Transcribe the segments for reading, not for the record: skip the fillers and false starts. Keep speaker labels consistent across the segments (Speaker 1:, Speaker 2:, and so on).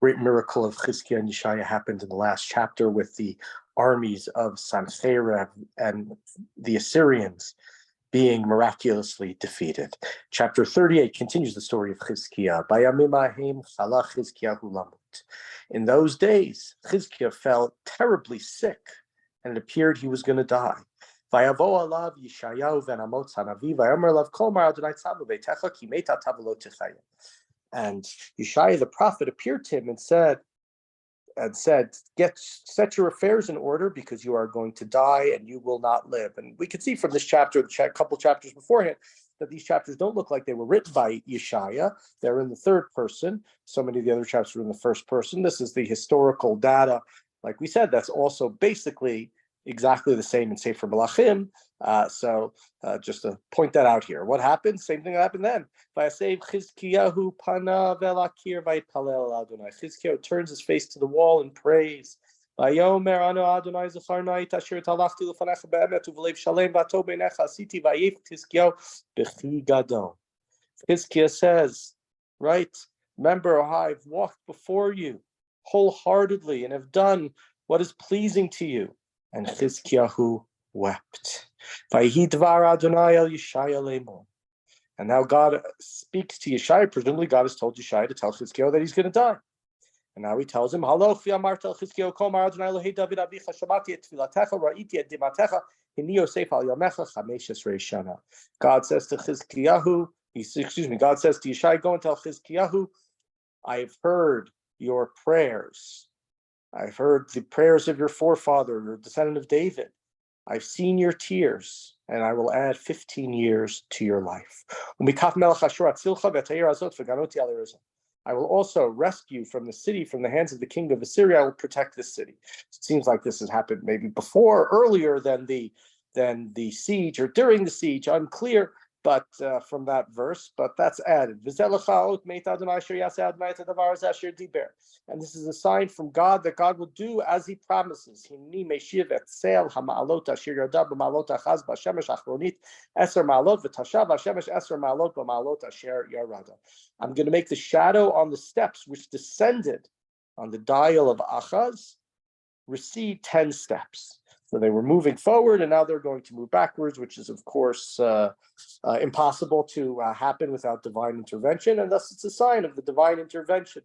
Speaker 1: great miracle of Chizkiyahu and Yeshayah happened in the last chapter with the armies of Sancherib and the Assyrians being miraculously defeated. Chapter 38 continues the story of Chizkiyahu. In those days, Chizkiyahu felt terribly sick, and it appeared he was going to die. And Yeshayah the prophet appeared to him and said, set your affairs in order, because you are going to die and you will not live. And we could see from this chapter, the couple chapters beforehand, that these chapters don't look like they were written by Yeshayah. They're in the third person. So many of the other chapters are in the first person. This is the historical data. Like we said, that's also basically exactly the same in Sefer Melachim. So just to point that out here. What happened? Same thing that happened then. Chizkiyahu turns his face to the wall and prays. Chizkiyahu says, right? Remember, I've walked before you wholeheartly and have done what is pleasing to you. And Chizkiyahu wept. And now God speaks to Yeshayah. Presumably God has told Yeshayah to tell Chizkiyahu that he's going to die. And now he tells him, God says to Chizkiyahu, God says to Yeshayah, go and tell Chizkiyahu, I've heard your prayers. I've heard the prayers of your forefather, your descendant of David. I've seen your tears, and I will add 15 years to your life. I will also rescue from the city, from the hands of the king of Assyria. I will protect this city. It seems like this has happened maybe before, earlier than the siege, or during the siege. Unclear, but from that verse, but that's added. And this is a sign from God that God will do as he promises. I'm going to make the shadow on the steps which descended on the dial of Achaz recede 10 steps. So they were moving forward, and now they're going to move backwards, which is, of course, impossible to happen without divine intervention, and thus it's a sign of the divine intervention.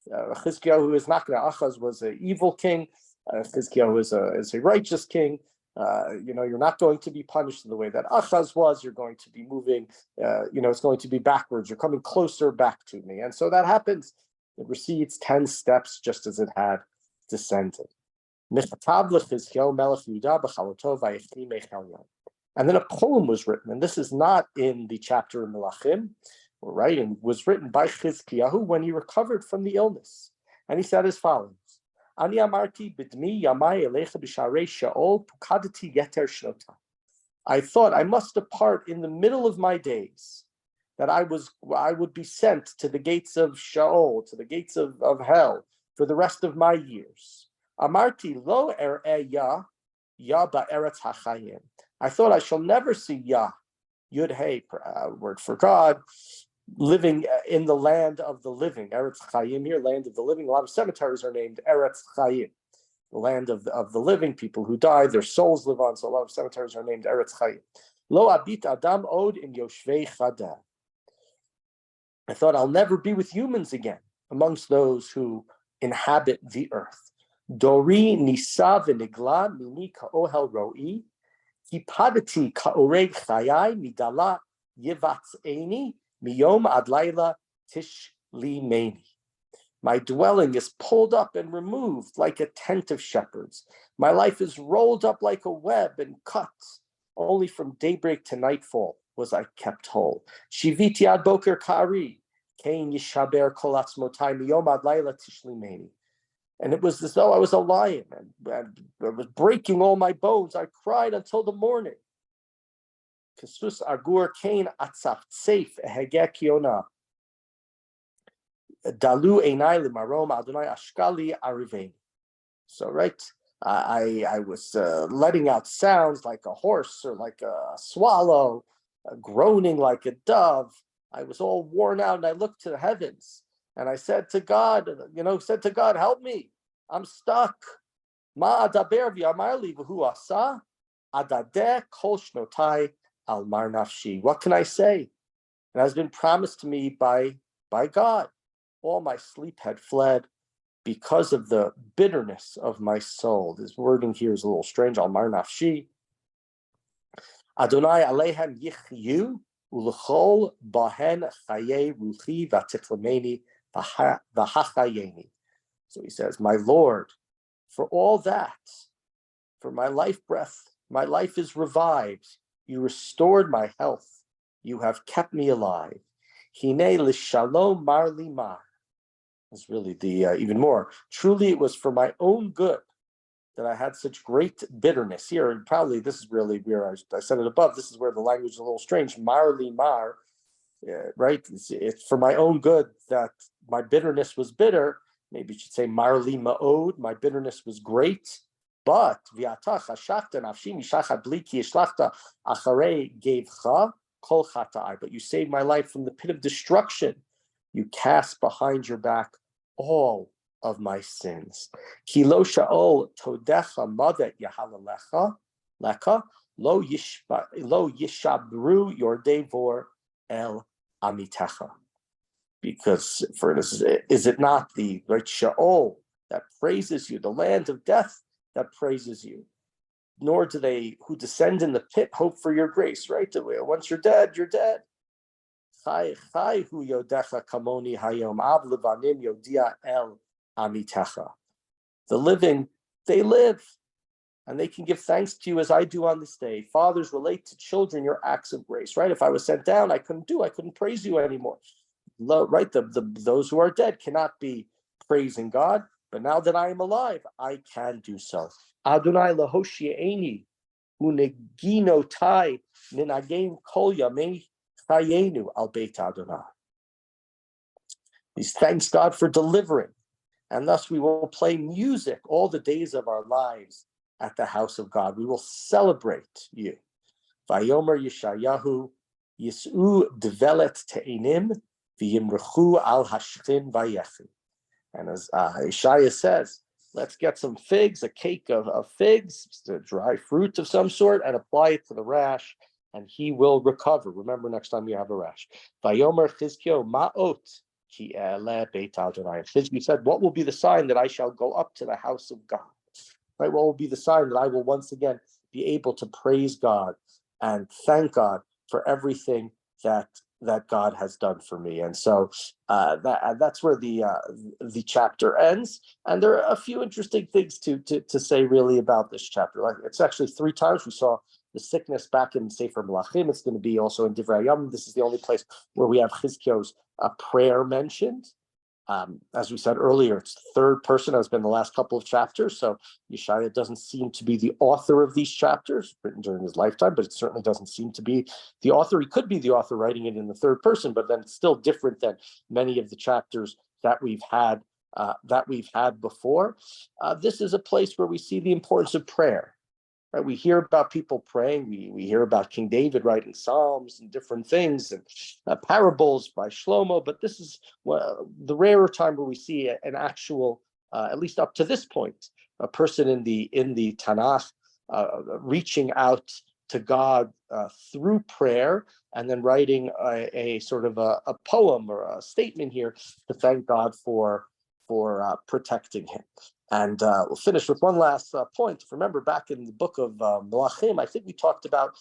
Speaker 1: Chizkiyahu, who is not going to Achaz, was an evil king. Chizkiyahu is a righteous king. You're not going to be punished in the way that Achaz was. You're going to be moving, it's going to be backwards. You're coming closer back to me. And so that happens. It recedes 10 steps just as it had descended. And then a poem was written, and this is not in the chapter in Melachim, right? And was written by Chizkiyahu when he recovered from the illness. And he said as follows: I thought I must depart in the middle of my days, that I would be sent to the gates of Sheol, to the gates of hell, for the rest of my years. Amarti lo ya ba'eretz hachayim. I thought I shall never see Yah, Yud Hey, word for God, living in the land of the living. Eretz Chayim here, land of the living. A lot of cemeteries are named Eretz Chayim, the land of the living, people who died, their souls live on. So a lot of cemeteries are named Eretz Chayim. Lo abit adam od in yoshvei chada. I thought I'll never be with humans again, amongst those who inhabit the earth. Dori nisa v'nigla mini ka'ohel ro'i, hipadati ka'oreg chayai midala yivatz'eni miyom ad laila tishlimeni. My dwelling is pulled up and removed like a tent of shepherds. My life is rolled up like a web and cut. Only from daybreak to nightfall was I kept whole. Shiviti ad boker kari, kain yishaber kol atzmotai miyom ad laila tishlimeni. And it was as though I was a lion, and I was breaking all my bones. I cried until the morning. Kesus agur kain atzaf tseif ehegek yona. Dalu einai limarom Adonai ashkali arivein. So right, I was letting out sounds like a horse or like a swallow, groaning like a dove. I was all worn out, and I looked to the heavens, And I said to God, help me. I'm stuck. Ma adaber v'amar li v'hu asa adadeh kol shnotai al mar nafshi. What can I say? It has been promised to me by God. All my sleep had fled because of the bitterness of my soul. This wording here is a little strange. Al mar nafshi. Adonai alehem yichyu ulechol bahen chaye ruchi v'tiklameni v'hachayeni. So he says, my Lord, for all that, for my life breath, my life is revived. You restored my health. You have kept me alive. Hine l'shalom mar limar. That's really the even more. Truly, it was for my own good that I had such great bitterness here. And probably this is really where I said it above. This is where the language is a little strange. Mar limar, right? It's for my own good that my bitterness was bitter. Maybe you should say mar li ma'od. My bitterness was great. But v'ata chashachta nafshi mishachad bli ki yishlachta acharei gevcha kol chatai. But you saved my life from the pit of destruction. You cast behind your back all of my sins. Ki lo sha'ol todecha madet yahalalecha leka lo yishabru your devor el amitecha. Because for instance, is it not the right Sheol that praises you, the land of death that praises you? Nor do they who descend in the pit hope for your grace, right? Once you're dead, you're dead. Chai hu yodecha kamoni hayom av levanim yodia el amitecha. The living, they live, and they can give thanks to you as I do on this day. Fathers, relate to children your acts of grace, right? If I was sent down, I couldn't praise you anymore. Right, those who are dead cannot be praising God, but now that I am alive, I can do so. Adonai lahoshieni uneginotai minagem kol yamei chayenu al beit Adonai. These thanks God for delivering, and thus we will play music all the days of our lives at the house of God. We will celebrate you. Vayomer Yeshayahu Yis'u develet te'enim v'yimrechu al hashchin vayechi. And as Yeshayah says, let's get some figs, a cake of figs, a dry fruit of some sort, and apply it to the rash, and he will recover. Remember, next time you have a rash. Vayomer Chizkiyahu ma'ot ki ele beit Adonai. Chizkiyahu said, what will be the sign that I shall go up to the house of God? Right? What will be the sign that I will once again be able to praise God and thank God for everything that God has done for me? And so that's where the chapter ends. And there are a few interesting things to say really about this chapter. Like, it's actually 3 times we saw the sickness back in Sefer Melachim. It's going to be also in Divrei Hayam. This is the only place where we have Chizkiyahu's prayer mentioned. As we said earlier, it's third person has been the last couple of chapters. So Yeshayah doesn't seem to be the author of these chapters written during his lifetime, but it certainly doesn't seem to be the author. He could be the author writing it in the third person, but then it's still different than many of the chapters that we've had before. This is a place where we see the importance of prayer. Right? We hear about people praying. We hear about King David writing Psalms and different things and parables by Shlomo. But this is the rarer time where we see an actual, at least up to this point, a person in the Tanakh reaching out to God through prayer and then writing a sort of a poem or a statement here to thank God for protecting him. And we'll finish with one last point. Remember, back in the book of Melachim, I think we talked about,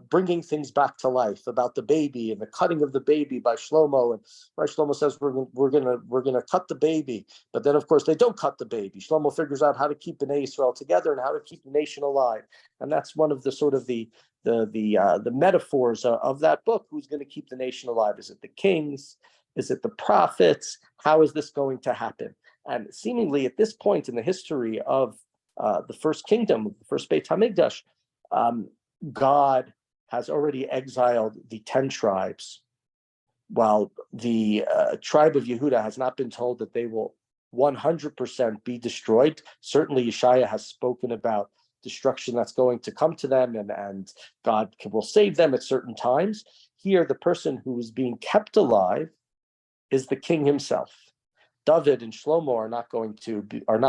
Speaker 1: bringing things back to life, about the baby and the cutting of the baby by Shlomo. And right, Shlomo says we're gonna cut the baby, but then of course they don't cut the baby. Shlomo figures out how to keep Bnei Israel together and how to keep the nation alive. And that's one of the sort of the metaphors of that book. Who's going to keep the nation alive? Is it the kings? Is it the prophets? How is this going to happen? And seemingly at this point in the history of the first kingdom, the first Beit HaMikdash, God has already exiled the 10 tribes, while the tribe of Yehuda has not been told that they will 100% be destroyed. Certainly Yeshayah has spoken about destruction that's going to come to them, and God will save them at certain times. Here, the person who is being kept alive is the king himself. David and Shlomo are not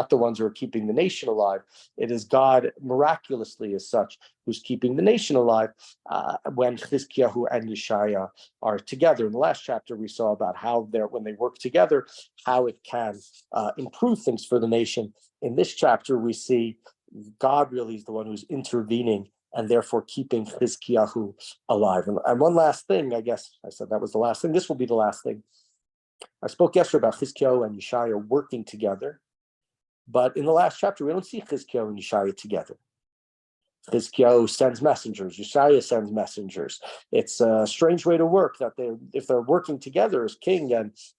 Speaker 1: the ones who are keeping the nation alive. It is God miraculously as such who's keeping the nation alive when Chizkiyahu and Yeshayah are together. In the last chapter, we saw about how when they work together, how it can improve things for the nation. In this chapter, we see God really is the one who's intervening and therefore keeping Chizkiyahu alive. And one last thing, I guess I said that was the last thing. This will be the last thing. I spoke yesterday about Chizkiyahu and Yeshayah working together, but in the last chapter, we don't see Chizkiyahu and Yeshayah together. Chizkiyahu sends messengers, Yeshayah sends messengers. It's a strange way to work that if they're working together as king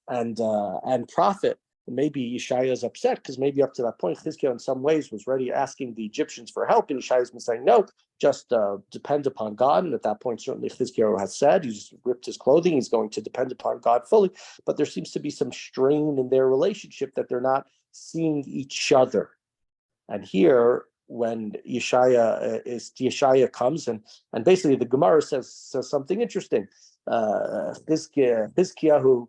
Speaker 1: and prophet, maybe Yeshayah is upset because maybe up to that point, Chizkiyahu in some ways was already asking the Egyptians for help, and Yeshayah's been saying, no, just depend upon God. And at that point, certainly Chizkiyahu has said, he's ripped his clothing, he's going to depend upon God fully. But there seems to be some strain in their relationship that they're not seeing each other. And here, when Yeshayah comes, and basically the Gemara says something interesting. Chizkiyahu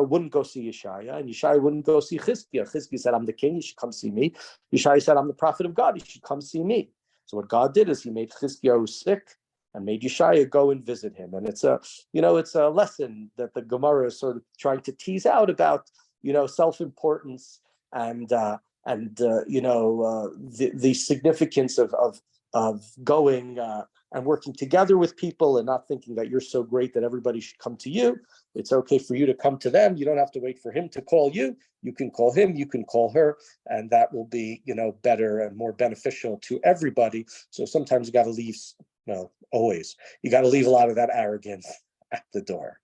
Speaker 1: wouldn't go see Yeshayah, and Yeshayah wouldn't go see Chizkiyahu. Chizkiyahu said, I'm the king, you should come see me. Yeshayah said, I'm the prophet of God, you should come see me. So what God did is he made Chizkiyahu sick and made Yeshayah go and visit him. And it's a lesson that the Gemara is sort of trying to tease out about, self-importance and the significance of going and working together with people and not thinking that you're so great that everybody should come to you. It's okay for you to come to them. You don't have to wait for him to call you. You can call him, you can call her, and that will be, better and more beneficial to everybody. So sometimes you got to leave, always, you got to leave a lot of that arrogance at the door.